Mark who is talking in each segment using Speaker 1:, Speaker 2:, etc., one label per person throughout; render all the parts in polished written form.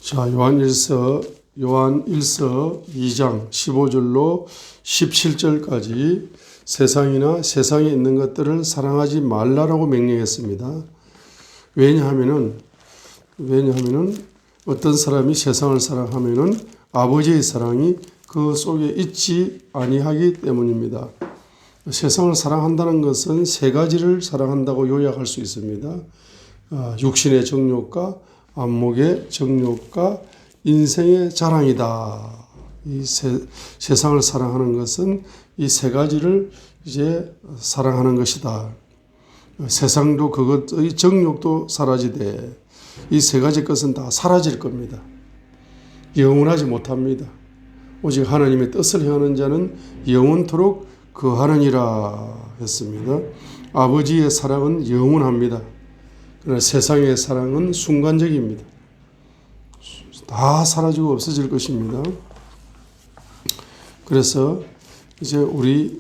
Speaker 1: 자, 요한일서 2장 15절로 17절까지 세상이나 세상에 있는 것들을 사랑하지 말라라고 명령했습니다. 왜냐하면은 어떤 사람이 세상을 사랑하면은 아버지의 사랑이 그 속에 있지 아니하기 때문입니다. 세상을 사랑한다는 것은 세 가지를 사랑한다고 요약할 수 있습니다. 육신의 정욕과 안목의 정욕과 인생의 자랑이다. 이 세상을 사랑하는 것은 이 세 가지를 이제 사랑하는 것이다. 세상도 그것의 정욕도 사라지되 이 세 가지 것은 다 사라질 겁니다. 영원하지 못합니다. 오직 하나님의 뜻을 행하는 자는 영원토록 거하느니라 했습니다. 아버지의 사랑은 영원합니다. 그러나 세상의 사랑은 순간적입니다. 다 사라지고 없어질 것입니다. 그래서 이제 우리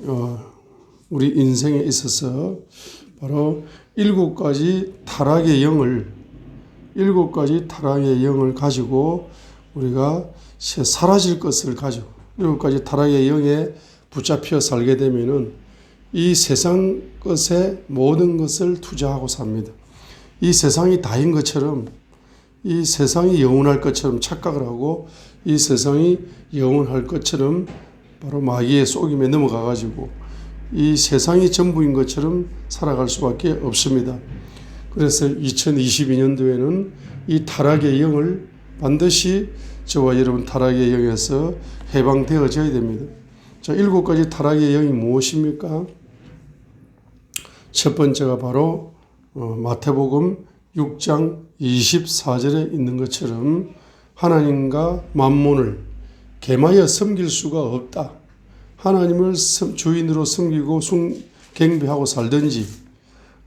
Speaker 1: 인생에 있어서 바로 일곱 가지 타락의 영을 가지고 우리가 사라질 것을 가지고 일곱 가지 타락의 영에 붙잡혀 살게 되면은 이 세상 것에 모든 것을 투자하고 삽니다. 이 세상이 다인 것처럼, 이 세상이 영원할 것처럼 착각을 하고 이 세상이 영원할 것처럼 바로 마귀의 속임에 넘어가 가지고 이 세상이 전부인 것처럼 살아갈 수밖에 없습니다. 그래서 2022년도에는 이 타락의 영을 반드시 저와 여러분 타락의 영에서 해방되어져야 됩니다. 자, 일곱 가지 타락의 영이 무엇입니까? 첫 번째가 바로 마태복음 6장 24절에 있는 것처럼 하나님과 만몬을 겸하여 섬길 수가 없다. 하나님을 주인으로 섬기고 경배하고 살든지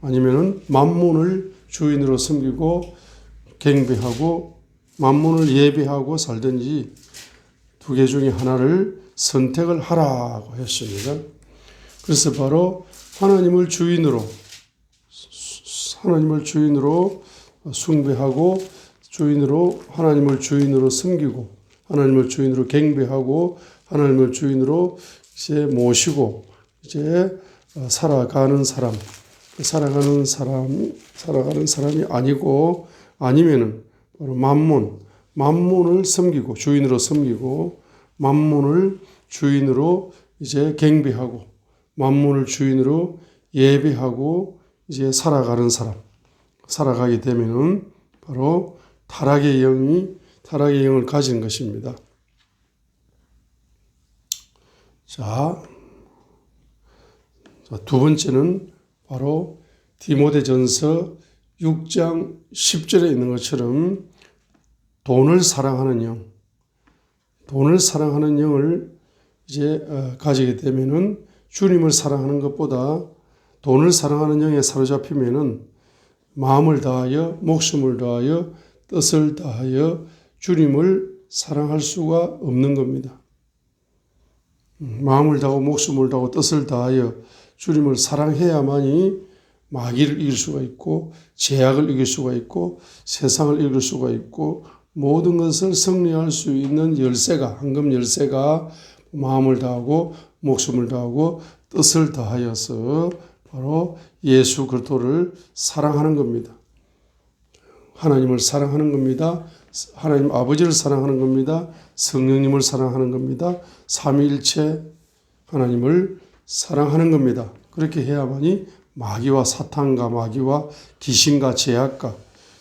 Speaker 1: 아니면은 만몬을 주인으로 섬기고 경배하고 만몬을 예배하고 살든지 두 개 중에 하나를 선택을 하라고 했습니다. 그래서 바로 하나님을 주인으로 숭배하고 하나님을 주인으로 섬기고 하나님을 주인으로 경배하고 하나님을 주인으로 이제 모시고 이제 살아가는 사람이 아니고 아니면은 바로 만몬을 섬기고 주인으로 섬기고 만몬을 주인으로 이제 경배하고 만몬을 주인으로 예배하고 이제 살아가게 되면은 바로 타락의 영을 가진 것입니다. 자, 두 번째는 바로 디모데전서 6장 10절에 있는 것처럼 돈을 사랑하는 영을 이제 가지게 되면은 주님을 사랑하는 것보다 돈을 사랑하는 영에 사로잡히면은 마음을 다하여 목숨을 다하여 뜻을 다하여 주님을 사랑할 수가 없는 겁니다. 마음을 다하고 목숨을 다하고 뜻을 다하여 주님을 사랑해야만이 마귀를 이길 수가 있고 죄악을 이길 수가 있고 세상을 이길 수가 있고 모든 것을 승리할 수 있는 황금 열쇠가 마음을 다하고 목숨을 다하고 뜻을 다하여서 바로 예수 그리스도를 사랑하는 겁니다. 하나님을 사랑하는 겁니다. 하나님 아버지를 사랑하는 겁니다. 성령님을 사랑하는 겁니다. 삼위일체 하나님을 사랑하는 겁니다. 그렇게 해야만이 마귀와 사탄과 마귀와 귀신과 죄악과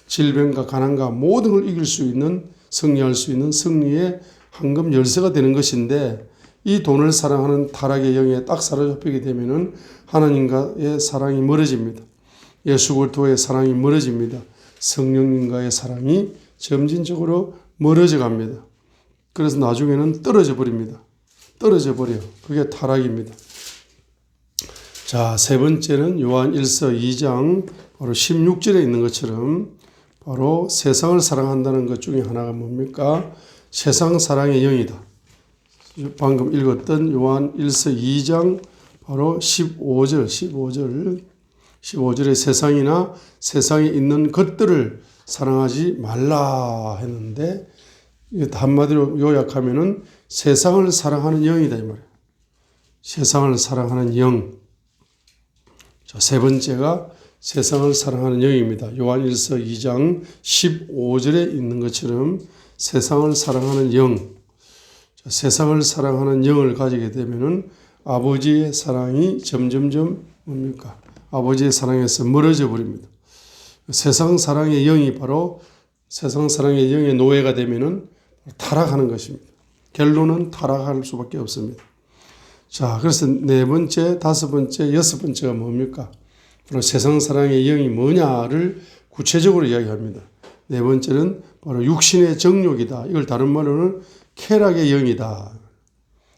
Speaker 1: 질병과 가난과 모든 걸 이길 수 있는 승리할 수 있는 승리의 황금 열쇠가 되는 것인데 이 돈을 사랑하는 타락의 영에 딱 사로잡히게 되면은 하나님과의 사랑이 멀어집니다. 예수 그리스도의 사랑이 멀어집니다. 성령님과의 사랑이 점진적으로 멀어져 갑니다. 그래서 나중에는 떨어져 버립니다. 그게 타락입니다. 자, 세 번째는 요한일서 2장 바로 16절에 있는 것처럼 바로 세상을 사랑한다는 것 중에 하나가 뭡니까? 세상 사랑의 영이다. 방금 읽었던 요한일서 2장 바로 15절에 세상이나 세상에 있는 것들을 사랑하지 말라 했는데 한마디로 요약하면은 세상을 사랑하는 영이다 이 말이에요. 세상을 사랑하는 영. 자, 세 번째가 세상을 사랑하는 영입니다. 요한일서 2장 15절에 있는 것처럼 세상을 사랑하는 영. 자, 세상을 사랑하는 영을 가지게 되면은 아버지의 사랑이 점점점 뭡니까? 아버지의 사랑에서 멀어져 버립니다. 세상 사랑의 영이 바로 세상 사랑의 영의 노예가 되면은 타락하는 것입니다. 결론은 타락할 수밖에 없습니다. 자, 그래서 네 번째, 다섯 번째, 여섯 번째가 뭡니까? 바로 세상 사랑의 영이 뭐냐를 구체적으로 이야기합니다. 네 번째는 바로 육신의 정욕이다. 이걸 다른 말로는 쾌락의 영이다.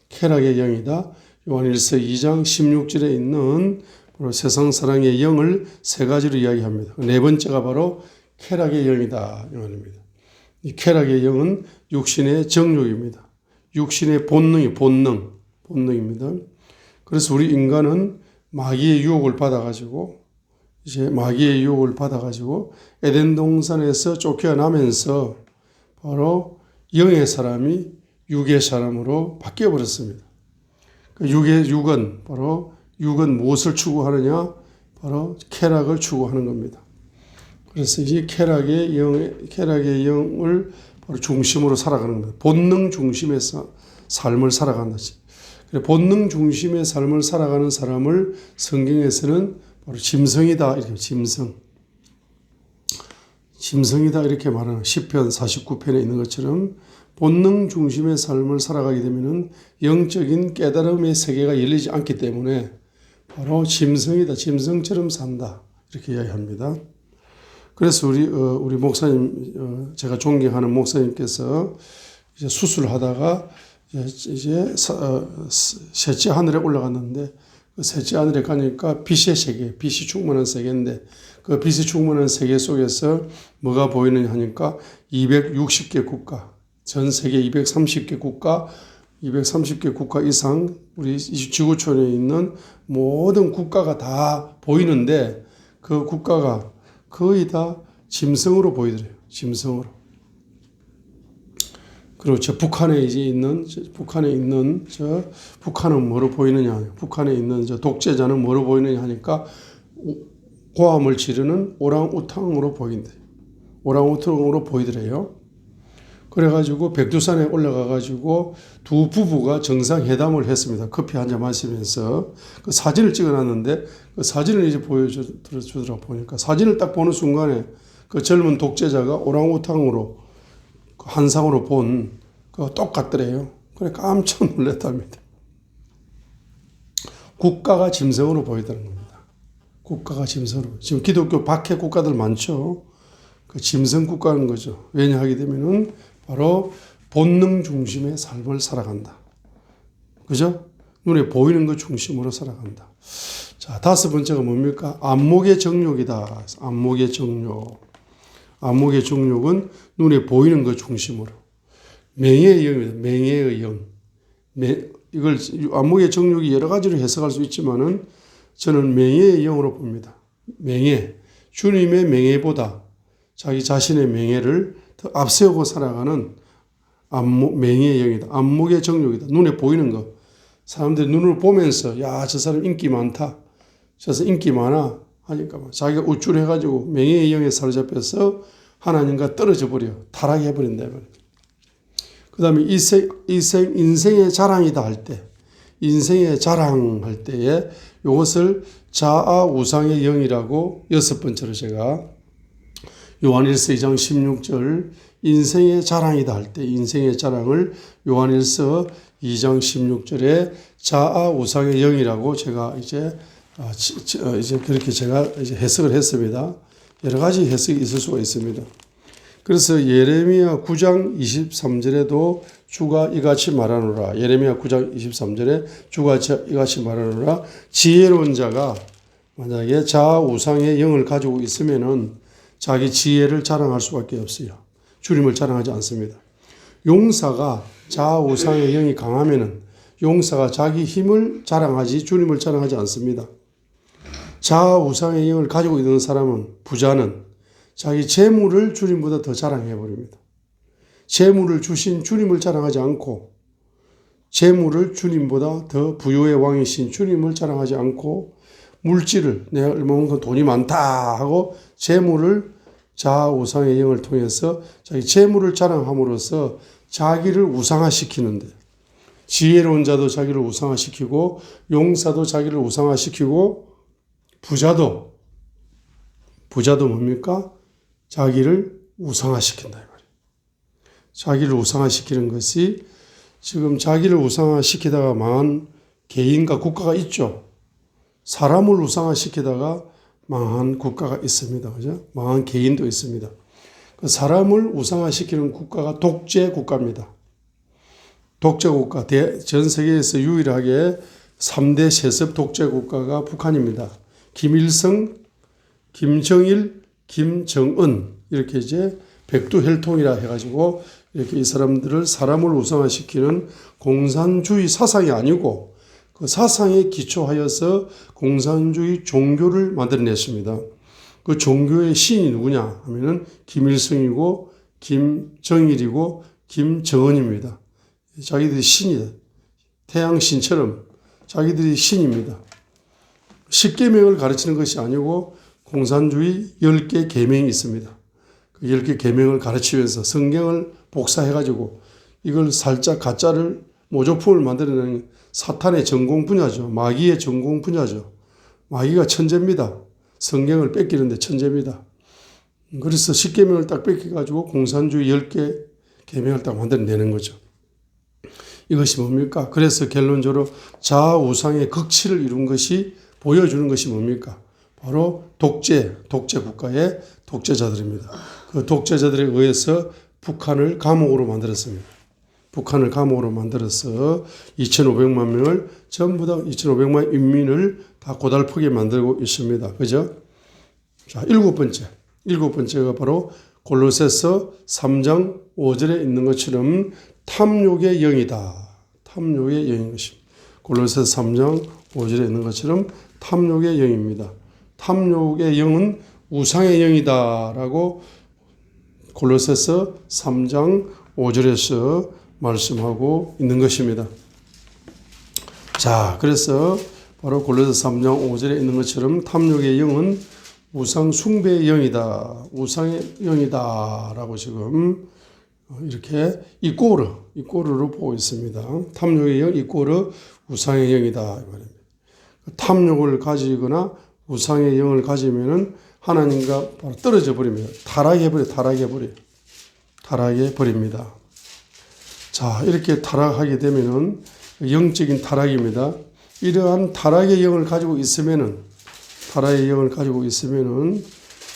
Speaker 1: 쾌락의 영이다. 요한일서 2장 16절에 있는 바로 세상 사랑의 영을 세 가지로 이야기합니다. 네 번째가 바로 쾌락의 영이다. 이 말입니다. 이 쾌락의 영은 육신의 정욕입니다. 육신의 본능입니다. 그래서 우리 인간은 마귀의 유혹을 받아가지고 에덴 동산에서 쫓겨나면서 바로 영의 사람이 육의 사람으로 바뀌어 버렸습니다. 육은 무엇을 추구하느냐? 바로 쾌락을 추구하는 겁니다. 그래서 이 쾌락의 영을 바로 중심으로 살아가는 겁니다. 본능 중심의 삶을 살아간다. 본능 중심의 삶을 살아가는 사람을 성경에서는 바로 짐승이다. 이렇게 짐승이다 이렇게 말하는 시편 49편에 있는 것처럼 본능 중심의 삶을 살아가게 되면은 영적인 깨달음의 세계가 열리지 않기 때문에 바로 짐승이다. 짐승처럼 산다. 이렇게 이야기합니다. 그래서 우리 목사님, 제가 존경하는 목사님께서 이제 수술하다가 이제 셋째 하늘에 올라갔는데 그 셋째 하늘에 가니까 빛의 세계, 빛이 충만한 세계인데 그 빛이 충만한 세계 속에서 뭐가 보이느냐 하니까 260개 국가, 전 세계 230개 국가 이상 우리 지구촌에 있는 모든 국가가 다 보이는데 그 국가가 거의 다 짐승으로 보이더래요. 짐승으로. 그리고 북한에 있는 북한은 뭐로 보이느냐? 북한에 있는 독재자는 뭐로 보이느냐 하니까 고함을 지르는 오랑우탕으로 보인대. 오랑우탕으로 보이더래요. 그래가지고 백두산에 올라가가지고 두 부부가 정상회담을 했습니다. 커피 한잔 마시면서 그 사진을 찍어놨는데 그 사진을 이제 보여주더라고 보니까 사진을 딱 보는 순간에 그 젊은 독재자가 오랑우탕으로 한상으로 본 그 똑같더래요. 그래 깜짝 놀랐답니다. 국가가 짐승으로 보이다는 겁니다. 국가가 짐승으로. 지금 기독교 박해 국가들 많죠. 그 짐승 국가는 거죠. 왜냐 하게 되면은 바로 본능 중심의 삶을 살아간다. 그죠? 눈에 보이는 것 중심으로 살아간다. 자, 다섯 번째가 뭡니까? 안목의 정욕이다. 안목의 정욕. 안목의 정욕은 눈에 보이는 것 중심으로. 맹의 영입니다. 맹의 영. 이걸 안목의 정욕이 여러 가지로 해석할 수 있지만은 저는 맹의 영으로 봅니다. 맹의. 주님의 맹의보다 자기 자신의 맹의를 더 앞세우고 살아가는 맹의 영이다. 안목의 정욕이다. 눈에 보이는 것. 사람들이 눈을 보면서 야, 저 사람 인기 많다. 저 사람 인기 많아. 하니까 자기가 우쭐해가지고 맹의 영에 사로잡혀서 하나님과 떨어져 버려. 타락해 버린다. 그 다음에 인생의 자랑이다 할 때, 인생의 자랑할 때에 이것을 자아우상의 영이라고 여섯 번째로 제가 요한일서 2장 16절 인생의 자랑이다 할 때 인생의 자랑을 요한일서 2장 16절에 자아우상의 영이라고 제가 이제 그렇게 제가 이제 해석을 했습니다. 여러 가지 해석이 있을 수가 있습니다. 그래서 예레미야 9장 23절에도 주가 이같이 말하노라. 예레미야 9장 23절에 주가 이같이 말하노라. 지혜로운 자가 만약에 자아우상의 영을 가지고 있으면은 자기 지혜를 자랑할 수밖에 없어요. 주님을 자랑하지 않습니다. 용사가 자아우상의 영이 강하면은 용사가 자기 힘을 자랑하지 주님을 자랑하지 않습니다. 자아우상의 영을 가지고 있는 사람은 부자는 자기 재물을 주님보다 더 자랑해 버립니다. 재물을 주신 주님을 자랑하지 않고 재물을 주님보다 더 부유의 왕이신 주님을 자랑하지 않고 물질을 내가 얼마만큼 돈이 많다 하고 재물을 자아 우상의 영을 통해서 자기 재물을 자랑함으로써 자기를 우상화시키는데 지혜로운 자도 자기를 우상화시키고 용사도 자기를 우상화시키고 부자도 뭡니까? 자기를 우상화시킨다 이 말이에요. 자기를 우상화시키는 것이 지금 자기를 우상화시키다가 망한 개인과 국가가 있죠. 사람을 우상화시키다가 망한 국가가 있습니다. 그죠? 망한 개인도 있습니다. 그 사람을 우상화시키는 국가가 독재 국가입니다. 독재 국가, 전 세계에서 유일하게 3대 세습 독재 국가가 북한입니다. 김일성, 김정일, 김정은 이렇게 이제 백두혈통이라 해가지고 이렇게 이 사람들을 사람을 우상화시키는 공산주의 사상이 아니고 그 사상에 기초하여서 공산주의 종교를 만들어냈습니다. 그 종교의 신이 누구냐 하면은 김일성이고 김정일이고 김정은입니다. 자기들이 신이다. 태양신처럼 자기들이 신입니다. 10계명을 가르치는 것이 아니고 공산주의 10개 계명이 있습니다. 그 10개 계명을 가르치면서 성경을 복사해가지고 이걸 살짝 가짜를 모조품을 만들어내는 사탄의 전공 분야죠. 마귀의 전공 분야죠. 마귀가 천재입니다. 성경을 뺏기는데 천재입니다. 그래서 10계명을 딱 뺏겨가지고 공산주의 10개 계명을 딱 만들어내는 거죠. 이것이 뭡니까? 그래서 결론적으로 자아 우상의 극치를 이룬 것이 보여주는 것이 뭡니까? 바로 독재 국가의 독재자들입니다. 그 독재자들에 의해서 북한을 감옥으로 만들었습니다. 북한을 감옥으로 만들어서 2,500만 명을 전부 다 2,500만 인민을 다 고달프게 만들고 있습니다. 그죠? 자, 일곱 번째가 바로 골로새서 3장 5절에 있는 것처럼 탐욕의 영이다. 탐욕의 영인 것입니다. 골로새서 3장 5절에 있는 것처럼 탐욕의 영입니다. 탐욕의 영은 우상의 영이다라고 골로새서 3장 5절에서 말씀하고 있는 것입니다. 자, 그래서 바로 골로새서 3장 5절에 있는 것처럼 탐욕의 영은 우상 숭배의 영이다. 우상의 영이다라고 지금 이렇게 이꼬르로 보고 있습니다. 탐욕의 영 이꼬르 우상의 영이다 이 말입니다. 탐욕을 가지거나 우상의 영을 가지면은 하나님과 바로 떨어져 버립니다. 타락해 버립니다. 자, 이렇게 타락하게 되면은 영적인 타락입니다. 이러한 타락의 영을 가지고 있으면은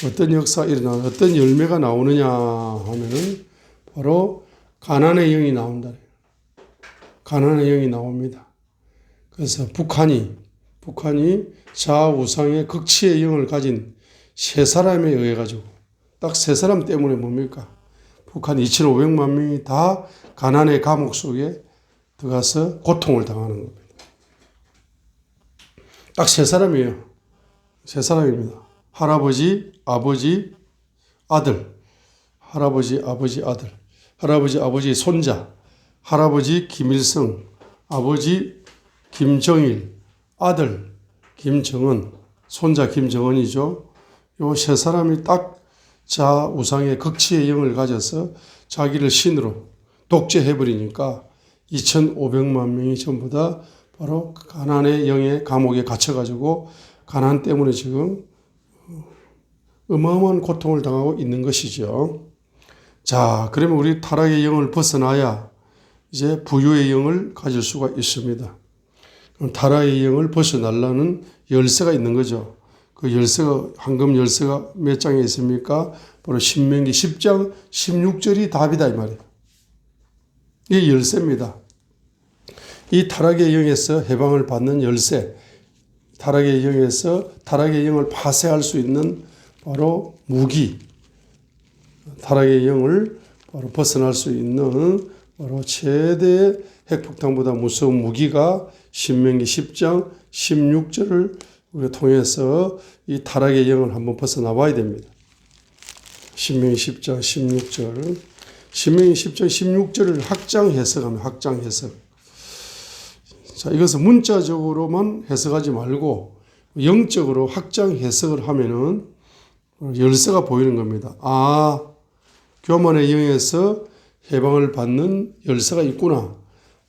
Speaker 1: 어떤 역사가 일어나 어떤 열매가 나오느냐 하면은 바로 가난의 영이 나온다. 가난의 영이 나옵니다. 그래서 북한이 자아 우상의 극치의 영을 가진 세 사람에 의해 가지고 딱 세 사람 때문에 뭡니까? 북한 2,500만 명이 다 가난의 감옥 속에 들어가서 고통을 당하는 겁니다. 딱 세 사람이에요. 세 사람입니다. 할아버지, 아버지, 아들. 할아버지, 아버지, 아들. 할아버지, 아버지, 손자. 할아버지 김일성, 아버지 김정일, 아들 김정은, 손자 김정은이죠. 요 세 사람이 딱 자아 우상의 극치의 영을 가져서 자기를 신으로 독재해버리니까 2,500만 명이 전부 다 바로 가난의 영의 감옥에 갇혀가지고 가난 때문에 지금 어마어마한 고통을 당하고 있는 것이죠. 자, 그러면 우리 타락의 영을 벗어나야 이제 부유의 영을 가질 수가 있습니다. 그럼 타락의 영을 벗어나려는 열쇠가 있는 거죠. 그 열쇠가, 황금 열쇠가 몇 장에 있습니까? 바로 신명기 10장 16절이 답이다 이 말이에요. 이게 열쇠입니다. 이 타락의 영에서 해방을 받는 열쇠, 타락의 영에서 타락의 영을 파쇄할 수 있는 바로 무기, 타락의 영을 바로 벗어날 수 있는 바로 최대의 핵폭탄보다 무서운 무기가 신명기 10장 16절을 우리가 통해서 이 타락의 영을 한번 벗어나 봐야 됩니다. 신명기 10장 16절. 신명기 10장 16절을 확장 해석합니다. 확장 해석. 자, 이것은 문자적으로만 해석하지 말고 영적으로 확장 해석을 하면은 열쇠가 보이는 겁니다. 아, 교만의 영에서 해방을 받는 열쇠가 있구나.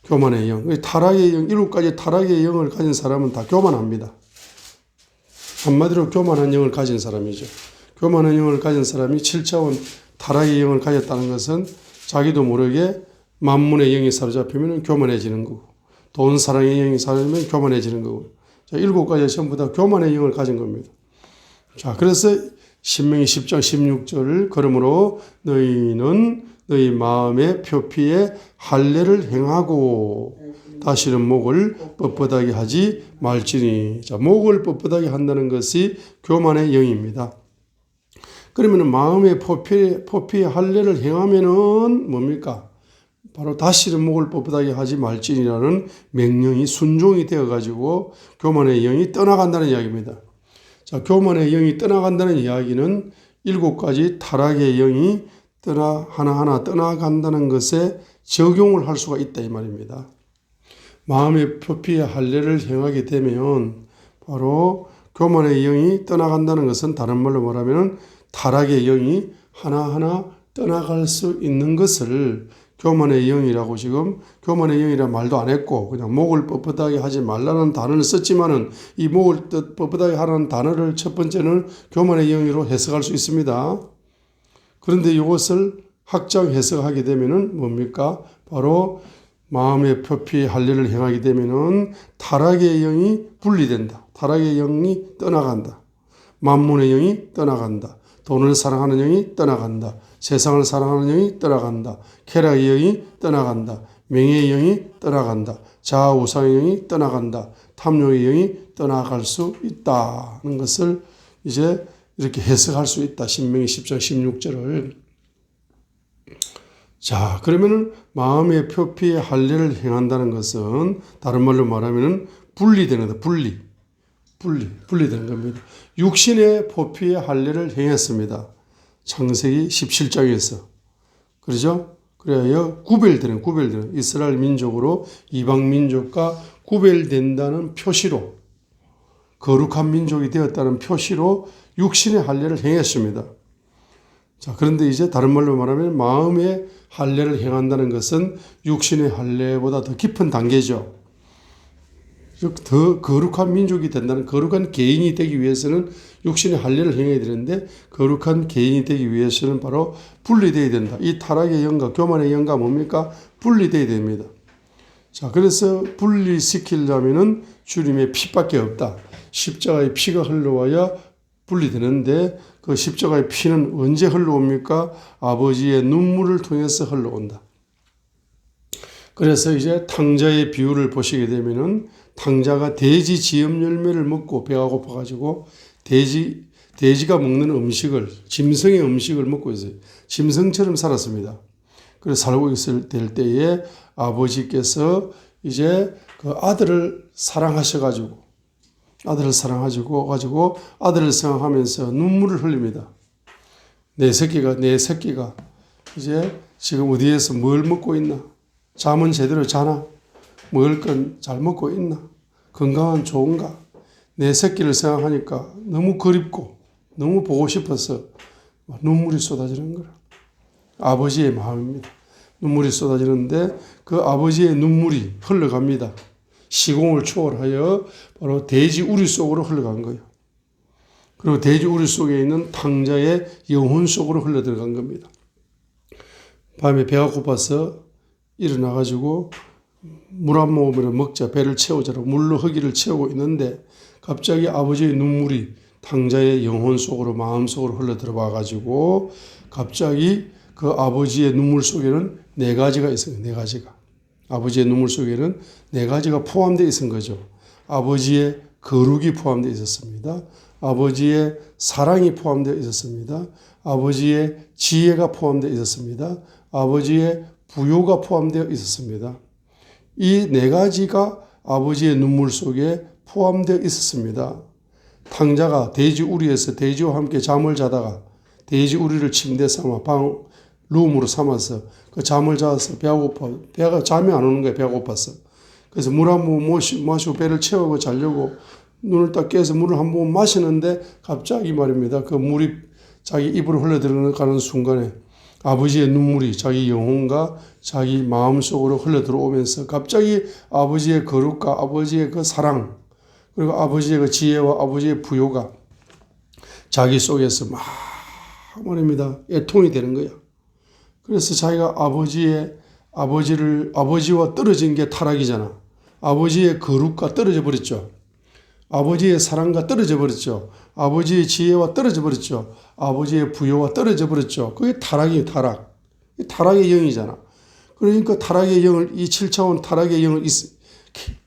Speaker 1: 교만의 영. 타락의 영, 7가지 타락의 영을 가진 사람은 다 교만합니다. 한마디로 교만한 영을 가진 사람이죠. 교만한 영을 가진 사람이 7차원 타락의 영을 가졌다는 것은 자기도 모르게 만문의 영이 사로잡히면 교만해지는 거고, 돈 사랑의 영이 사로잡히면 교만해지는 거고, 자, 7가지 전부 다 교만의 영을 가진 겁니다. 자, 그래서 신명기 10장 16절을 그러므로 너희는 너희 마음의 표피에 할례를 행하고 다시는 목을 뻣뻣하게 하지 말지니. 자, 목을 뻣뻣하게 한다는 것이 교만의 영입니다. 그러면 마음의 표피에 할례를 행하면은 뭡니까? 바로 다시는 목을 뻣뻣하게 하지 말지니라는 명령이 순종이 되어가지고 교만의 영이 떠나간다는 이야기입니다. 자, 교만의 영이 떠나간다는 이야기는 7가지 타락의 영이 하나하나 떠나간다는 것에 적용을 할 수가 있다 이 말입니다. 마음의 표피에 할례를 행하게 되면 바로 교만의 영이 떠나간다는 것은 다른 말로 말하면 타락의 영이 하나하나 떠나갈 수 있는 것을 교만의 영이라고, 지금 교만의 영이라는 말도 안 했고 그냥 목을 뻣뻣하게 하지 말라는 단어를 썼지만은 이 목을 뻣뻣하게 하라는 단어를 첫 번째는 교만의 영으로 해석할 수 있습니다. 그런데 이것을 확장 해석하게 되면은 뭡니까? 바로 마음의 표피에 할례를 행하게 되면은 타락의 영이 분리된다. 타락의 영이 떠나간다. 만문의 영이 떠나간다. 돈을 사랑하는 영이 떠나간다. 세상을 사랑하는 영이 떠나간다. 쾌락의 영이 떠나간다. 명예의 영이 떠나간다. 자아우상의 영이 떠나간다. 탐욕의 영이 떠나갈 수 있다는 것을 이제 이렇게 해석할 수 있다. 신명기 10장 16절을. 자, 그러면은 마음의 표피에 할례를 행한다는 것은 다른 말로 말하면은 분리되는 거다. 분리되는 겁니다. 육신의 표피에 할례를 행했습니다. 창세기 17장에서. 그러죠? 그래야 구별되는 이스라엘 민족으로 이방 민족과 구별된다는 표시로, 거룩한 민족이 되었다는 표시로 육신의 할례를 행했습니다. 자, 그런데 이제 다른 말로 말하면 마음의 할례를 행한다는 것은 육신의 할례보다 더 깊은 단계죠. 더 거룩한 민족이 된다는, 거룩한 개인이 되기 위해서는 육신의 할례를 행해야 되는데 거룩한 개인이 되기 위해서는 바로 분리되어야 된다. 이 타락의 영과 교만의 영과 뭡니까? 분리되어야 됩니다. 자, 그래서 분리시키려면은 주님의 피밖에 없다. 십자가의 피가 흘러와야 분리되는데 그 십자가의 피는 언제 흘러옵니까? 아버지의 눈물을 통해서 흘러온다. 그래서 이제 탕자의 비유를 보시게 되면은 탕자가 돼지 지엽 열매를 먹고 배가 고파가지고 돼지가 먹는 음식을, 짐승의 음식을 먹고 있어요. 짐승처럼 살았습니다. 그래서 살고 있을 때에 아버지께서 이제 그 아들을 사랑하셔가지고 아들을 생각하면서 눈물을 흘립니다. 내 새끼가 이제 지금 어디에서 뭘 먹고 있나? 잠은 제대로 자나? 먹을 건 잘 먹고 있나? 건강은 좋은가? 내 새끼를 생각하니까 너무 그립고 너무 보고 싶어서 눈물이 쏟아지는 거라. 아버지의 마음입니다. 눈물이 쏟아지는데 그 아버지의 눈물이 흘러갑니다. 시공을 초월하여 바로 돼지 우리 속으로 흘러간 거예요. 그리고 돼지 우리 속에 있는 탕자의 영혼 속으로 흘러 들어간 겁니다. 밤에 배가 고파서 일어나가지고 물 한 모금을 먹자, 배를 채우자라고 물로 허기를 채우고 있는데 갑자기 아버지의 눈물이 탕자의 영혼 속으로, 마음 속으로 흘러 들어와 가지고 갑자기 그 아버지의 눈물 속에는 4가지가 있어요. 4가지가. 아버지의 눈물 속에는 4가지가 포함되어 있은 거죠. 아버지의 거룩이 포함되어 있었습니다. 아버지의 사랑이 포함되어 있었습니다. 아버지의 지혜가 포함되어 있었습니다. 아버지의 부요가 포함되어 있었습니다. 이 4가지가 아버지의 눈물 속에 포함되어 있었습니다. 탕자가 돼지 우리에서 돼지와 함께 잠을 자다가 돼지 우리를 침대 삼아 룸으로 삼아서 그 잠을 자서 배가 고파 배가 잠이 안 오는 거야. 배가 고파서. 그래서 물 한 모금 마시고 배를 채우고 자려고 눈을 딱 깨서 물을 한 모금 마시는데 갑자기 말입니다. 그 물이 자기 입으로 흘러 들어가는 순간에 아버지의 눈물이 자기 영혼과 자기 마음속으로 흘러 들어오면서 갑자기 아버지의 거룩과 아버지의 그 사랑 그리고 아버지의 그 지혜와 아버지의 부요가 자기 속에서 막 말입니다. 애통이 되는 거야. 그래서 자기가 아버지와 떨어진 게 타락이잖아. 아버지의 거룩과 떨어져 버렸죠. 아버지의 사랑과 떨어져 버렸죠. 아버지의 지혜와 떨어져 버렸죠. 아버지의 부요와 떨어져 버렸죠. 그게 타락이에요, 타락. 타락의 영이잖아. 그러니까 타락의 영을, 이 7차원 타락의 영을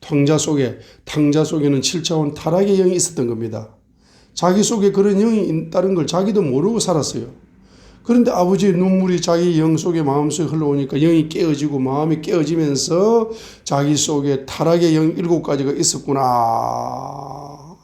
Speaker 1: 탕자 속에는 7차원 타락의 영이 있었던 겁니다. 자기 속에 그런 영이 있다는 걸 자기도 모르고 살았어요. 그런데 아버지의 눈물이 자기 영 속에 마음속에 흘러오니까 영이 깨어지고 마음이 깨어지면서 자기 속에 타락의 영 7가지가 있었구나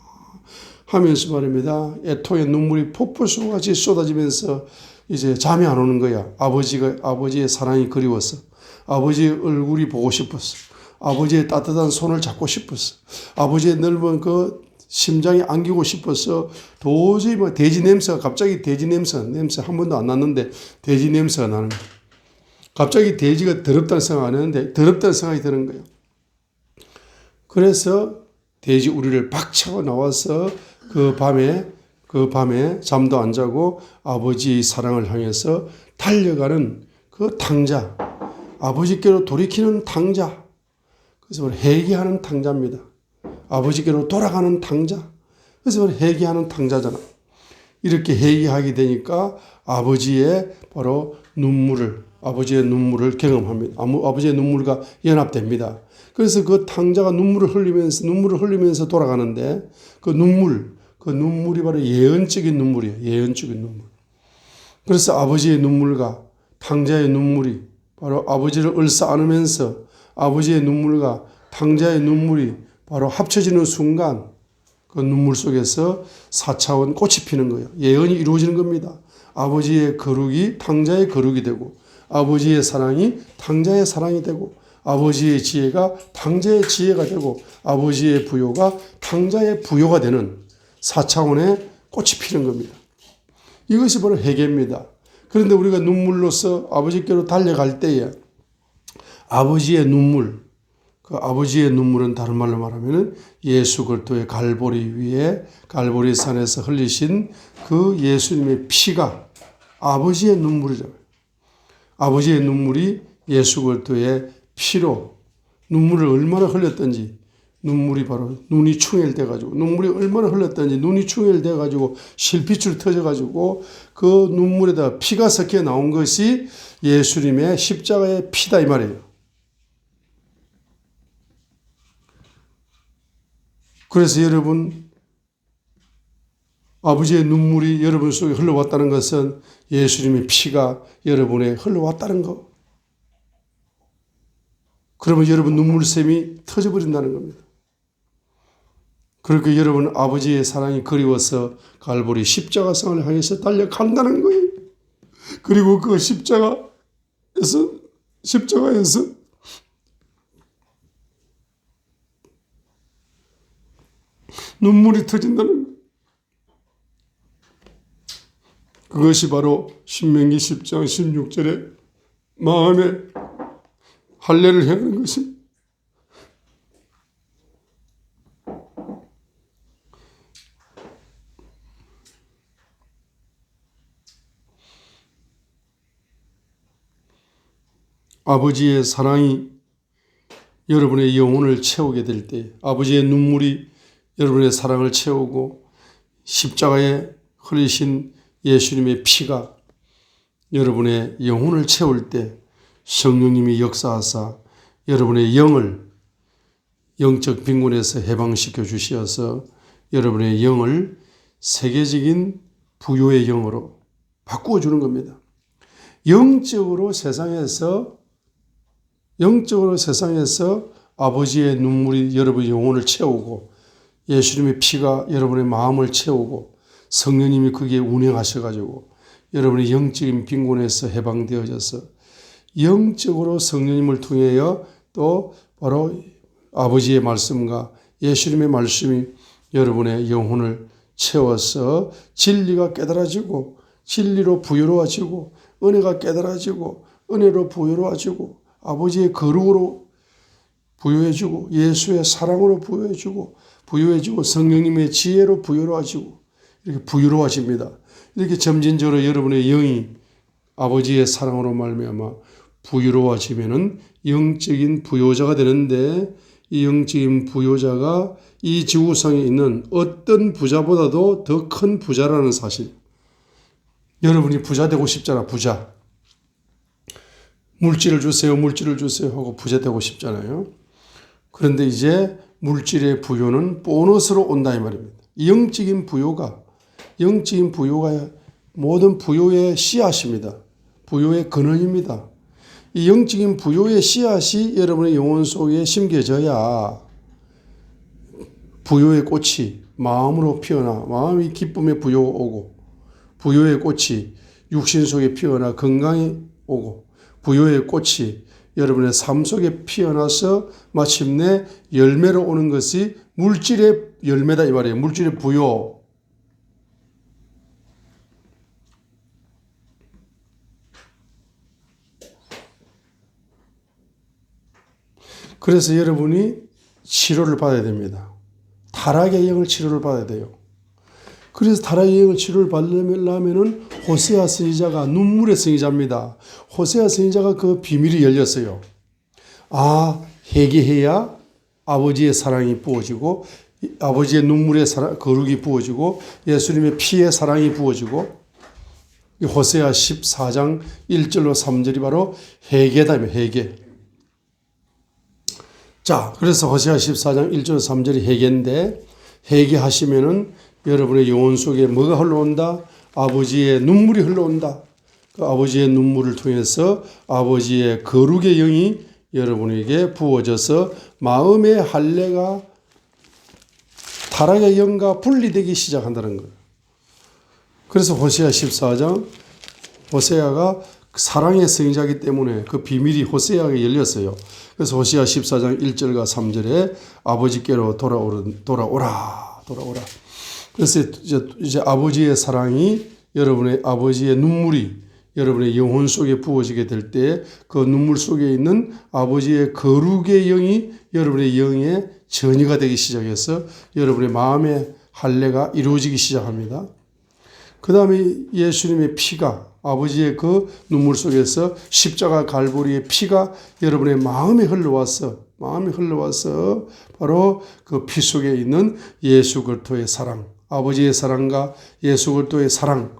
Speaker 1: 하면서 말입니다. 애통의 눈물이 폭포수같이 쏟아지면서 이제 잠이 안 오는 거야. 아버지의 사랑이 그리웠어. 아버지의 얼굴이 보고 싶었어. 아버지의 따뜻한 손을 잡고 싶었어. 아버지의 넓은 그 심장에 안기고 싶어서 도저히 돼지 냄새가 갑자기 돼지 냄새 한 번도 안 났는데 돼지 냄새가 나는 거예요. 갑자기 돼지가 더럽다는 생각 안 했는데 더럽다는 생각이 드는 거예요. 그래서 돼지 우리를 박차고 나와서 그 밤에 잠도 안 자고 아버지의 사랑을 향해서 달려가는 그 탕자, 아버지께로 돌이키는 탕자, 그래서 회개하는 탕자입니다. 아버지께로 돌아가는 탕자. 그래서 회개하는 탕자잖아. 이렇게 회개하게 되니까 아버지의 눈물을 경험합니다. 아버지의 눈물과 연합됩니다. 그래서 그 탕자가 눈물을 흘리면서 돌아가는데 그 눈물이 바로 예언적인 눈물이에요. 예언적인 눈물. 그래서 아버지의 눈물과 탕자의 눈물이 바로 아버지를 얼싸 안으면서 아버지의 눈물과 탕자의 눈물이 바로 합쳐지는 순간 그 눈물 속에서 4차원 꽃이 피는 거예요. 예언이 이루어지는 겁니다. 아버지의 거룩이 탕자의 거룩이 되고 아버지의 사랑이 탕자의 사랑이 되고 아버지의 지혜가 탕자의 지혜가 되고 아버지의 부요가 탕자의 부요가 되는 4차원의 꽃이 피는 겁니다. 이것이 바로 회개입니다. 그런데 우리가 눈물로서 아버지께로 달려갈 때에 아버지의 눈물, 그 아버지의 눈물은 다른 말로 말하면 예수 그리스도의 갈보리 산에서 흘리신 그 예수님의 피가 아버지의 눈물이잖아요. 아버지의 눈물이 예수 그리스도의 피로 눈물을 얼마나 흘렸던지 눈물이 바로 눈이 충혈돼 가지고 눈물이 얼마나 흘렀던지 눈이 충혈돼 가지고 실핏줄 터져 가지고 그 눈물에다 피가 섞여 나온 것이 예수님의 십자가의 피다 이 말이에요. 그래서 여러분 아버지의 눈물이 여러분 속에 흘러왔다는 것은 예수님의 피가 여러분에 흘러왔다는 거. 그러면 여러분 눈물샘이 터져버린다는 겁니다. 그렇게 여러분 아버지의 사랑이 그리워서 갈보리 십자가상을 향해서 달려간다는 거예요. 그리고 그 십자가에서 눈물이 터진다는 거예요. 그것이 바로 신명기 10장 16절에 마음에 할례를 행하는 것입니다. 아버지의 사랑이 여러분의 영혼을 채우게 될 때, 아버지의 눈물이 여러분의 사랑을 채우고 십자가에 흘리신 예수님의 피가 여러분의 영혼을 채울 때 성령님이 역사하사 여러분의 영을 영적 빈곤에서 해방시켜 주시어서 여러분의 영을 세계적인 부요의 영으로 바꾸어 주는 겁니다. 영적으로 세상에서 아버지의 눈물이 여러분의 영혼을 채우고 예수님의 피가 여러분의 마음을 채우고 성령님이 거기에 운행하셔가지고 여러분의 영적인 빈곤에서 해방되어져서 영적으로 성령님을 통하여 또 바로 아버지의 말씀과 예수님의 말씀이 여러분의 영혼을 채워서 진리가 깨달아지고 진리로 부유로워지고 은혜가 깨달아지고 은혜로 부유로워지고 아버지의 거룩으로 부유해지고 예수의 사랑으로 부유해지고 성령님의 지혜로 부유로워지고 이렇게 부유로워집니다. 이렇게 점진적으로 여러분의 영이 아버지의 사랑으로 말미암아 부유로워지면은 영적인 부요자가 되는데 이 영적인 부요자가 이 지구상에 있는 어떤 부자보다도 더 큰 부자라는 사실. 여러분이 부자 되고 싶잖아, 부자. 물질을 주세요 하고 부자 되고 싶잖아요. 그런데 이제 물질의 부요는 보너스로 온다 이 말입니다. 영적인 부요가 모든 부요의 씨앗입니다. 부요의 근원입니다. 이 영적인 부요의 씨앗이 여러분의 영혼 속에 심겨져야 부요의 꽃이 마음으로 피어나 마음이 기쁨의 부요가 오고 부요의 꽃이 육신 속에 피어나 건강이 오고 부요의 꽃이 여러분의 삶 속에 피어나서 마침내 열매로 오는 것이 물질의 열매다 이 말이에요. 물질의 부요. 그래서 여러분이 치료를 받아야 됩니다. 타락의 영을 치료를 받아야 돼요. 그래서 타락의 영을 치료를 받으려면 호세아 선지자가 눈물의 선지자입니다. 호세아 선지자가 그 비밀이 열렸어요. 회개해야 아버지의 사랑이 부어지고 아버지의 눈물의 거룩이 부어지고 예수님의 피의 사랑이 부어지고 호세아 14장 1절로 3절이 바로 회개다. 회개. 자, 그래서 호세아 14장 1절 3절이 회개인데 회개하시면은 여러분의 영혼 속에 뭐가 흘러온다? 아버지의 눈물이 흘러온다. 그 아버지의 눈물을 통해서 아버지의 거룩의 영이 여러분에게 부어져서 마음의 할례가 타락의 영과 분리되기 시작한다는 거예요. 그래서 호세아 14장 호세아가 사랑의 성자이기 때문에 그 비밀이 호세아에게 열렸어요. 그래서 호세아 14장 1절과 3절에 아버지께로 돌아오라. 그래서 이제 아버지의 사랑이 여러분의 아버지의 눈물이 여러분의 영혼 속에 부어지게 될 때 그 눈물 속에 있는 아버지의 거룩의 영이 여러분의 영의 전이가 되기 시작해서 여러분의 마음의 할례가 이루어지기 시작합니다. 그 다음에 예수님의 피가 아버지의 그 눈물 속에서 십자가 갈보리의 피가 여러분의 마음에 흘러와서 바로 그 피 속에 있는 예수 그리스도의 사랑, 아버지의 사랑과 예수 그리스도의 사랑,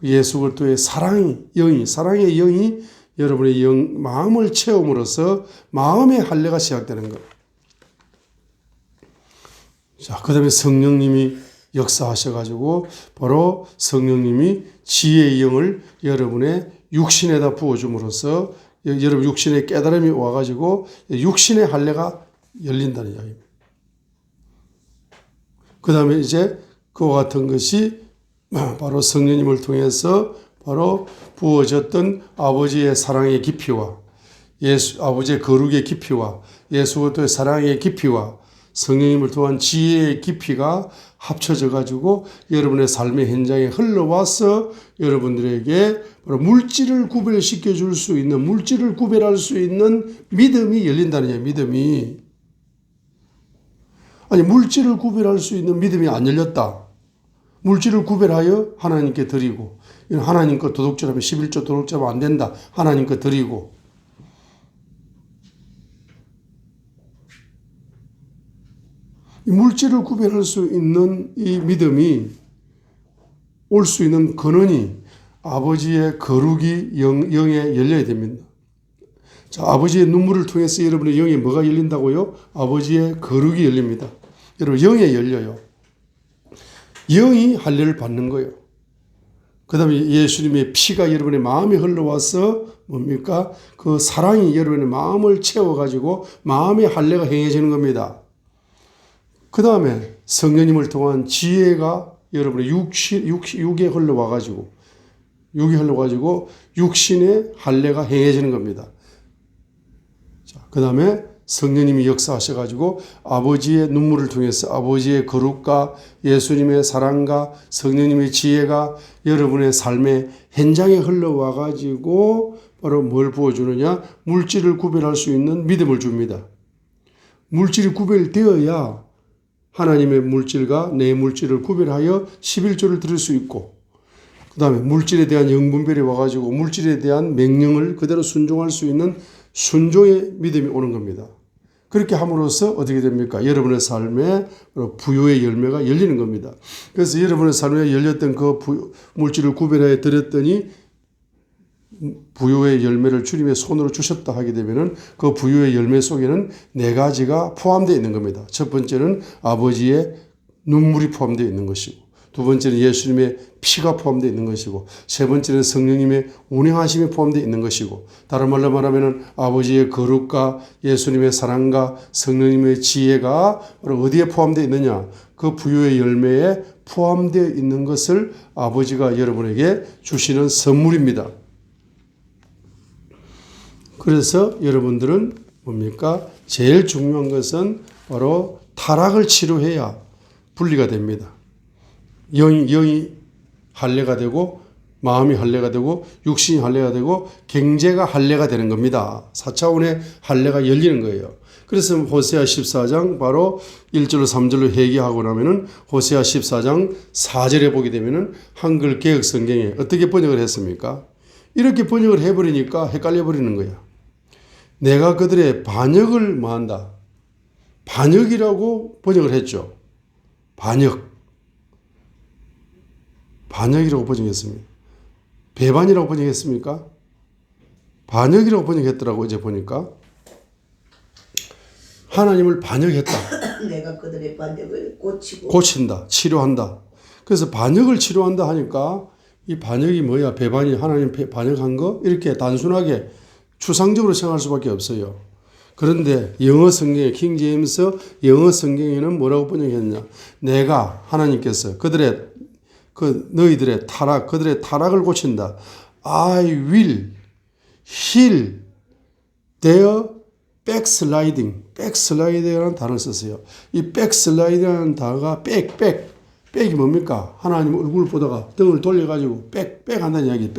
Speaker 1: 예수 그리스도의 사랑의 영이 여러분의 마음을 채움으로써 마음의 할례가 시작되는 거예요. 자, 그 다음에 성령님이 역사하셔가지고 바로 성령님이 지혜의 영을 여러분의 육신에다 부어줌으로써 여러분 육신의 깨달음이 와가지고 육신의 할례가 열린다는 이야기입니다. 그 다음에 이제 그와 같은 것이 바로 성령님을 통해서 바로 부어졌던 아버지의 사랑의 깊이와 아버지의 거룩의 깊이와 예수 그리스도의 사랑의 깊이와 성령님을 통한 지혜의 깊이가 합쳐져 가지고 여러분의 삶의 현장에 흘러와서 여러분들에게 바로 물질을 구별시켜 줄 수 있는, 물질을 구별할 수 있는 믿음이 열린다는 얘기예요. 믿음이. 아니, 물질을 구별할 수 있는 믿음이 안 열렸다. 물질을 구별하여 하나님께 드리고, 하나님 거 도둑질하면 11조 도둑질하면 안 된다. 하나님 거 드리고. 이 물질을 구별할 수 있는 이 믿음이 올 수 있는 근원이 아버지의 거룩이 영에 열려야 됩니다. 자, 아버지의 눈물을 통해서 여러분의 영에 뭐가 열린다고요? 아버지의 거룩이 열립니다. 여러분, 영에 열려요. 영이 할례를 받는 거예요. 그 다음에 예수님의 피가 여러분의 마음에 흘러와서 뭡니까? 그 사랑이 여러분의 마음을 채워가지고 마음의 할례가 행해지는 겁니다. 그 다음에 성령님을 통한 지혜가 여러분의 육에 흘러와가지고 육이 흘러가지고 육신의 할례가 행해지는 겁니다. 자, 그 다음에 성령님이 역사하셔가지고 아버지의 눈물을 통해서 아버지의 거룩과 예수님의 사랑과 성령님의 지혜가 여러분의 삶의 현장에 흘러와가지고 바로 뭘 부어주느냐? 물질을 구별할 수 있는 믿음을 줍니다. 물질이 구별되어야 하나님의 물질과 내 물질을 구별하여 11조를 드릴 수 있고, 그 다음에 물질에 대한 영분별이 와가지고 물질에 대한 명령을 그대로 순종할 수 있는 순종의 믿음이 오는 겁니다. 그렇게 함으로써 어떻게 됩니까? 여러분의 삶에 부유의 열매가 열리는 겁니다. 그래서 여러분의 삶에 열렸던 그 물질을 구별하여 드렸더니 부유의 열매를 주님의 손으로 주셨다 하게 되면은 그 부유의 열매 속에는 네 가지가 포함되어 있는 겁니다. 첫 번째는 아버지의 눈물이 포함되어 있는 것이고, 두 번째는 예수님의 피가 포함되어 있는 것이고, 세 번째는 성령님의 운행하심이 포함되어 있는 것이고, 다른 말로 말하면 아버지의 거룩과 예수님의 사랑과 성령님의 지혜가 어디에 포함되어 있느냐? 그 부유의 열매에 포함되어 있는 것을 아버지가 여러분에게 주시는 선물입니다. 그래서 여러분들은 뭡니까? 제일 중요한 것은 바로 타락을 치료해야 분리가 됩니다. 영이 할례가 되고 마음이 할례가 되고 육신이 할례가 되고 경제가 할례가 되는 겁니다. 4차원의 할례가 열리는 거예요. 그래서 호세아 14장 바로 1절로 3절로 회개하고 나면은 호세아 14장 4절에 보게 되면은 한글 개역 성경에 어떻게 번역을 했습니까? 이렇게 번역을 해버리니까 헷갈려 버리는 거야. 내가 그들의 반역을 뭐한다? 반역이라고 번역을 했죠. 반역이라고 번역했습니다. 배반이라고 번역했습니까? 반역이라고 번역했더라고. 이제 보니까 하나님을 반역했다.
Speaker 2: 내가 그들의 반역을
Speaker 1: 고친다, 치료한다. 그래서 반역을 치료한다 하니까 이 반역이 뭐야? 배반이 하나님 반역한 거? 이렇게 단순하게 추상적으로 생각할 수밖에 없어요. 그런데 영어 성경에 킹 제임스 영어 성경에는 뭐라고 번역했냐? 내가 하나님께서 너희들의 타락, 그들의 타락을 고친다. I will heal their backsliding. backsliding이라는 단어를 썼어요. 이 backsliding이라는 단어가 백이 뭡니까? 하나님 얼굴을 보다가 등을 돌려가지고 백 한다는 이야기.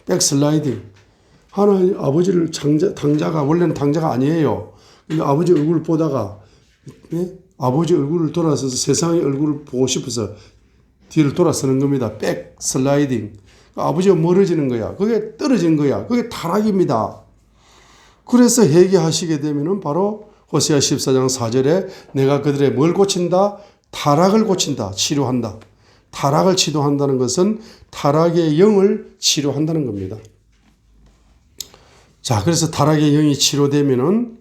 Speaker 1: backsliding. 하나님 아버지를 당자가 원래는 당자가 아니에요. 근데 아버지 얼굴을 보다가 아버지 얼굴을 돌아서서 세상의 얼굴을 보고 싶어서 뒤를 돌아서는 겁니다. 백슬라이딩. 아버지가 멀어지는 거야. 그게 떨어지는 거야. 그게 타락입니다. 그래서 회개하시게 되면은 바로 호세아 14장 4절에 내가 그들의 뭘 고친다? 타락을 고친다. 치료한다. 타락을 치료한다는 것은 타락의 영을 치료한다는 겁니다. 자, 그래서 타락의 영이 치료되면은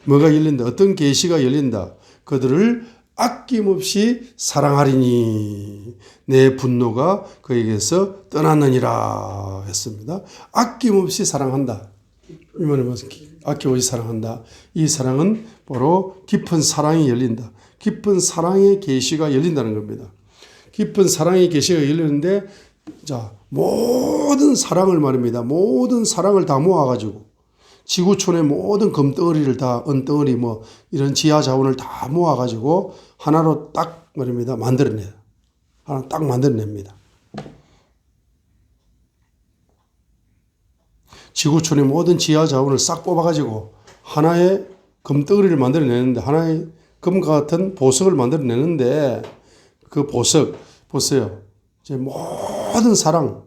Speaker 1: 뭐가 열린다? 어떤 계시가 열린다? 그들을 아낌없이 사랑하리니 내 분노가 그에게서 떠났느니라 했습니다. 아낌없이 사랑한다. 이 말은 무슨 아낌없이 사랑한다. 이 사랑은 바로 깊은 사랑이 열린다. 깊은 사랑의 계시가 열린다는 겁니다. 깊은 사랑의 계시가 열리는데 자, 모든 사랑을 말입니다. 모든 사랑을 다 모아가지고 지구촌의 모든 금덩어리를 다 은덩어리 이런 지하 자원을 다 모아가지고 하나로 딱 말입니다. 만들어내요. 하나 딱 만들어냅니다. 지구촌의 모든 지하 자원을 싹 뽑아가지고 하나의 금덩어리를 만들어내는데 하나의 금과 같은 보석을 만들어내는데 그 보석 보세요. 제 모든 사랑,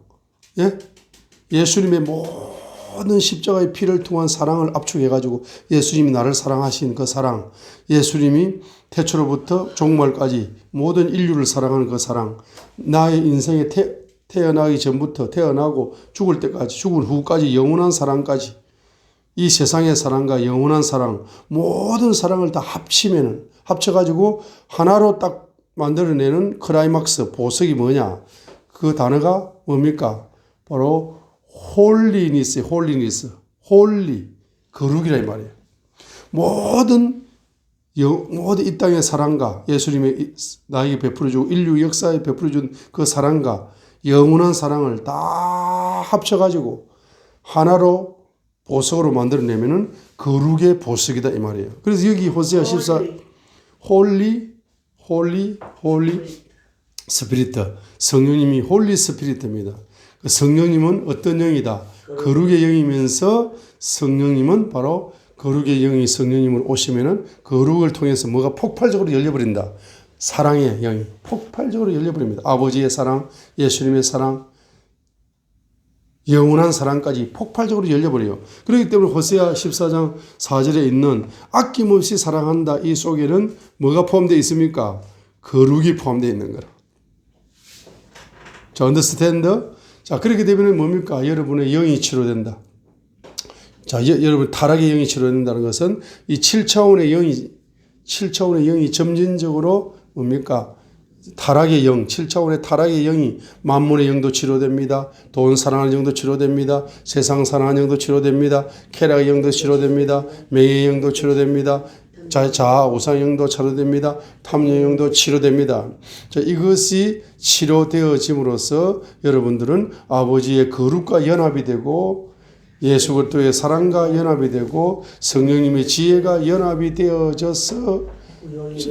Speaker 1: 예수님의 모든 십자가의 피를 통한 사랑을 압축해가지고 예수님이 나를 사랑하신 그 사랑, 예수님이 태초로부터 종말까지 모든 인류를 사랑하는 그 사랑, 나의 인생에 태어나기 전부터 태어나고 죽을 때까지, 죽은 후까지 영원한 사랑까지, 이 세상의 사랑과 영원한 사랑, 모든 사랑을 다 합쳐가지고 하나로 딱 만들어내는 클라이막스, 보석이 뭐냐? 그 단어가 뭡니까? 바로 홀리니스, 거룩이라 이 말이에요. 모든 이 땅의 사랑과 예수님의 나에게 베풀어주고 인류 역사에 베풀어준 그 사랑과 영원한 사랑을 다 합쳐가지고 하나로 보석으로 만들어내면은 거룩의 보석이다 이 말이에요. 그래서 여기 호세아 14 홀리 스피리트, 성령님이 홀리 스피리트입니다. 성령님은 어떤 영이다? 거룩의 영이면서 성령님은 바로 거룩의 영이 성령님을 오시면은 거룩을 통해서 뭐가 폭발적으로 열려버린다. 사랑의 영이 폭발적으로 열려버립니다. 아버지의 사랑, 예수님의 사랑, 영원한 사랑까지 폭발적으로 열려버려요. 그렇기 때문에 호세아 14장 4절에 있는 아낌없이 사랑한다 이 속에는 뭐가 포함되어 있습니까? 거룩이 포함되어 있는 거라. 자, understand? 자, 그렇게 되면 뭡니까? 여러분의 영이 치료된다. 자, 여러분 타락의 영이 치료된다는 것은 이 7차원의 영이 점진적으로 뭡니까? 타락의 영, 7차원의 타락의 영이 만물의 영도 치료됩니다. 돈 사랑하는 영도 치료됩니다. 세상 사랑하는 영도 치료됩니다. 쾌락의 영도 치료됩니다. 명예의 영도 치료됩니다. 자아 우상 영도 치료됩니다. 탐욕 영도 치료됩니다. 자, 이것이 치료되어짐으로써 여러분들은 아버지의 거룩과 연합이 되고 예수 그리스도의 사랑과 연합이 되고 성령님의 지혜가 연합이 되어져서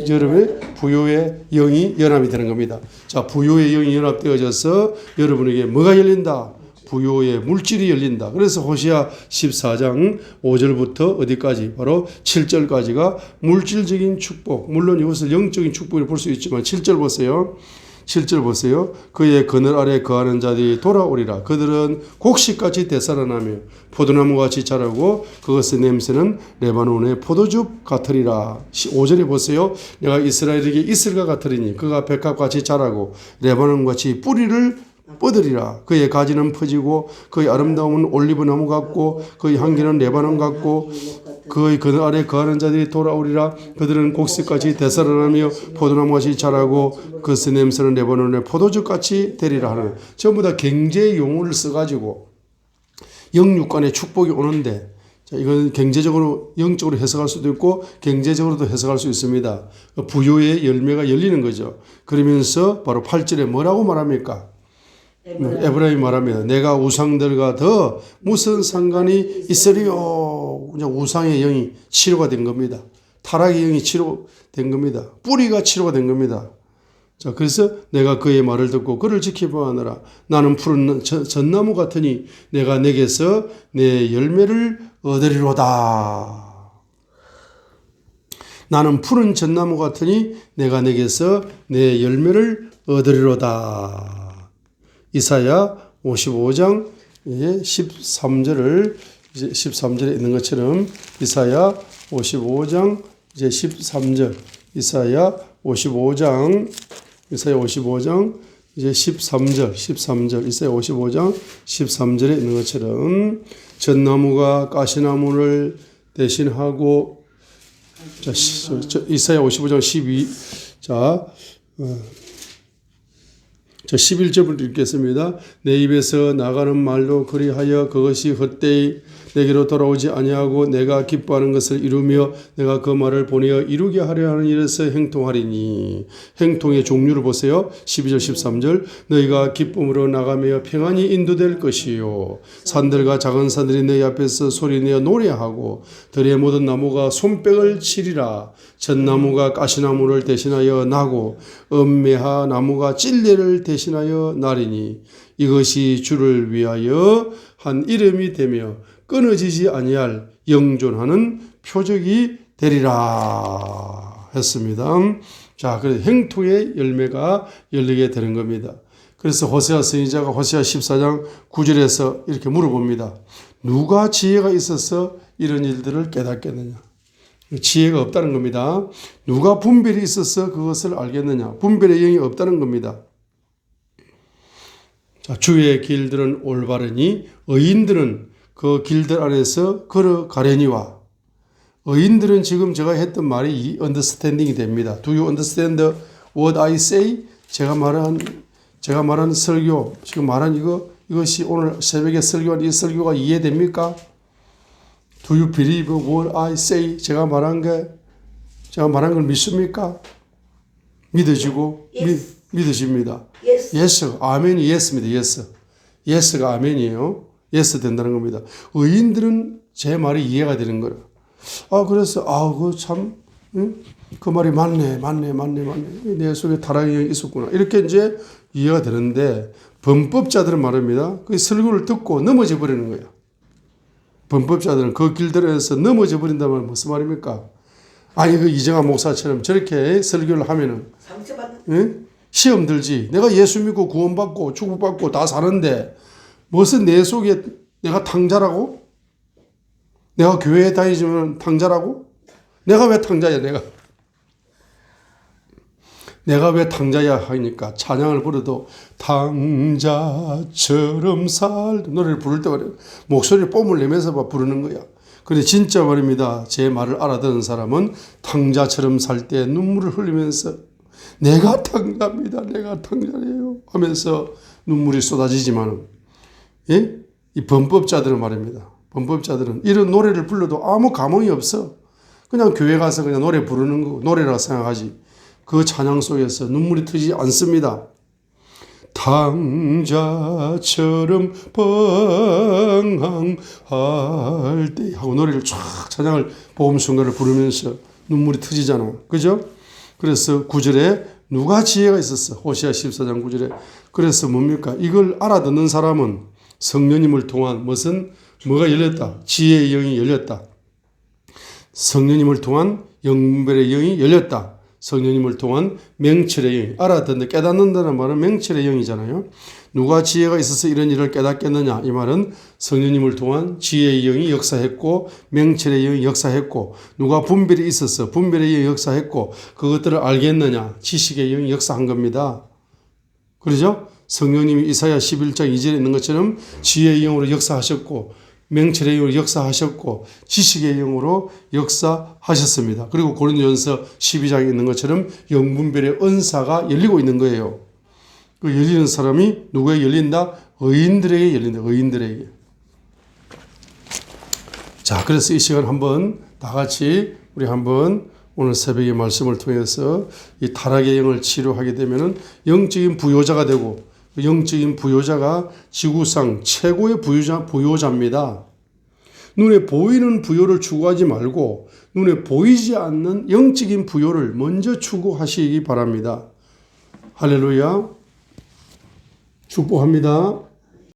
Speaker 1: 여러분의 부요의 영이 연합이 되는 겁니다. 자, 부요의 영이 연합되어져서 여러분에게 뭐가 열린다? 부요의 물질이 열린다. 그래서 호시아 14장 5절부터 어디까지? 바로 7절까지가 물질적인 축복. 물론 이것을 영적인 축복으로 볼 수 있지만 7절 보세요. 7절 보세요. 그의 그늘 아래 거하는 자들이 돌아오리라. 그들은 곡식같이 되살아나며 포도나무같이 자라고 그것의 냄새는 레바논의 포도즙 같으리라. 5절에 보세요. 내가 이스라엘에게 이슬과 같으리니 그가 백합같이 자라고 레바논같이 뿌리를 뻗으리라. 그의 가지는 퍼지고 그의 아름다움은 올리브나무 같고 그의 향기는 레바논 같고 그의 그늘 아래 거하는 자들이 돌아오리라. 그들은 곡식같이 되살아나며 포도나무같이 자라고 그것의 냄새는 레바논의 포도즙같이 되리라 하는 전부 다 경제 용어를 써가지고 영육간의 축복이 오는데 자, 이건 경제적으로 영적으로 해석할 수도 있고 경제적으로도 해석할 수 있습니다. 부요의 열매가 열리는 거죠. 그러면서 바로 8절에 뭐라고 말합니까? 에브라임이 말합니다. 내가 우상들과 더 무슨 상관이 있으리요. 우상의 영이 치료가 된 겁니다. 타락의 영이 치료된 겁니다. 뿌리가 치료가 된 겁니다. 자, 그래서 내가 그의 말을 듣고 그를 지켜보아하느라. 나는 푸른 전나무 같으니 내가 내게서 내 열매를 얻으리로다. 나는 푸른 전나무 같으니 내가 내게서 내 열매를 얻으리로다. 이사야 55장 13절을 이제 13절에 있는 것처럼 이사야 55장 이제 13절 이사야 55장 이제 13절 이사야 55장 13절에 있는 것처럼 전나무가 가시나무를 대신하고 자, 이사야 55장 12 자 11절부터 읽겠습니다. 내 입에서 나가는 말도 그리하여 그것이 헛되이 내게로 돌아오지 아니하고 내가 기뻐하는 것을 이루며 내가 그 말을 보내어 이루게 하려 하는 일에서 행통하리니. 행통의 종류를 보세요. 12절 13절 너희가 기쁨으로 나가며 평안히 인도될 것이요 산들과 작은 산들이 너희 앞에서 소리내어 노래하고 들의 모든 나무가 손뼉을 치리라. 전나무가 가시나무를 대신하여 나고 엄매하 나무가 찔레를 대신하여 나리니. 이것이 주를 위하여 한 이름이 되며 끊어지지 아니할 영존하는 표적이 되리라 했습니다. 자, 그래서 행통의 열매가 열리게 되는 겁니다. 그래서 호세아 선지자가 호세아 14장 9절에서 이렇게 물어봅니다. 누가 지혜가 있어서 이런 일들을 깨닫겠느냐? 지혜가 없다는 겁니다. 누가 분별이 있어서 그것을 알겠느냐? 분별의 영이 없다는 겁니다. 자, 주의 길들은 올바르니 의인들은 그 길들 안에서 걸어가려니와. 의인들은 지금 제가 했던 말이 understanding이 됩니다. Do you understand what I say? 제가 말한 설교, 지금 말한 이것이 오늘 새벽에 설교한 이 설교가 이해됩니까? Do you believe what I say? 제가 말한 걸 믿습니까? 믿어지고,
Speaker 2: Yes.
Speaker 1: 믿으십니다.
Speaker 2: Yes.
Speaker 1: 예스. 아멘이 예스입니다. 예스. 예스가 아멘이에요. 예스 된다는 겁니다. 의인들은 제 말이 이해가 되는 거예요. 그래서, 그 참, 응? 그 말이 맞네. 내 속에 타락의 영이 있었구나. 이렇게 이제 이해가 되는데, 범법자들은 말입니다. 그 설교를 듣고 넘어져 버리는 거예요. 범법자들은 그 길들에서 넘어져 버린다면 무슨 말입니까? 그 이정환 목사처럼 저렇게 설교를 하면은, 응? 시험 들지. 내가 예수 믿고 구원받고 축복받고 다 사는데, 무슨 내 속에 내가 탕자라고? 내가 교회에 다니지만 탕자라고? 내가 왜 탕자야, 내가 왜 탕자야 하니까 찬양을 부르도 탕자처럼 노래를 부를 때 말이야. 목소리를 뽐을 내면서 부르는 거야. 그런데 진짜 말입니다. 제 말을 알아듣는 사람은 탕자처럼 살 때 눈물을 흘리면서 내가 탕자입니다. 내가 탕자예요 하면서 눈물이 쏟아지지만 예? 이 범법자들은 말입니다. 범법자들은 이런 노래를 불러도 아무 감흥이 없어. 그냥 교회 가서 그냥 노래 부르는 거 노래라 생각하지. 그 찬양 속에서 눈물이 트지 않습니다. 탕자처럼 방황할 때 하고 노래를 쫙 찬양을 복음성가를 부르면서 눈물이 트지잖아. 그죠? 그래서 9절에 누가 지혜가 있었어? 호시아 14장 9절에. 그래서 뭡니까? 이걸 알아듣는 사람은 성령님을 통한 뭐가 열렸다? 지혜의 영이 열렸다. 성령님을 통한 영분별의 영이 열렸다. 성령님을 통한 명철의 영이 알아듣는다. 깨닫는다는 말은 명철의 영이잖아요. 누가 지혜가 있어서 이런 일을 깨닫겠느냐? 이 말은 성령님을 통한 지혜의 영이 역사했고 명철의 영이 역사했고 누가 분별이 있어서 분별의 영이 역사했고 그것들을 알겠느냐? 지식의 영이 역사한 겁니다. 그러죠? 성령님이 이사야 11장 2절에 있는 것처럼 지혜의 영으로 역사하셨고 명철의 영으로 역사하셨고 지식의 영으로 역사하셨습니다. 그리고 고린도전서 12장에 있는 것처럼 영분별의 은사가 열리고 있는 거예요. 그 열리는 사람이 누구에게 열린다? 의인들에게 열린다. 의인들에게. 자, 그래서 이 시간 한번 다 같이 우리 한번 오늘 새벽의 말씀을 통해서 이 타락의 영을 치료하게 되면은 영적인 부요자가 되고 영적인 부요자가 지구상 최고의 부요자입니다. 눈에 보이는 부요를 추구하지 말고 눈에 보이지 않는 영적인 부요를 먼저 추구하시기 바랍니다. 할렐루야. 축복합니다.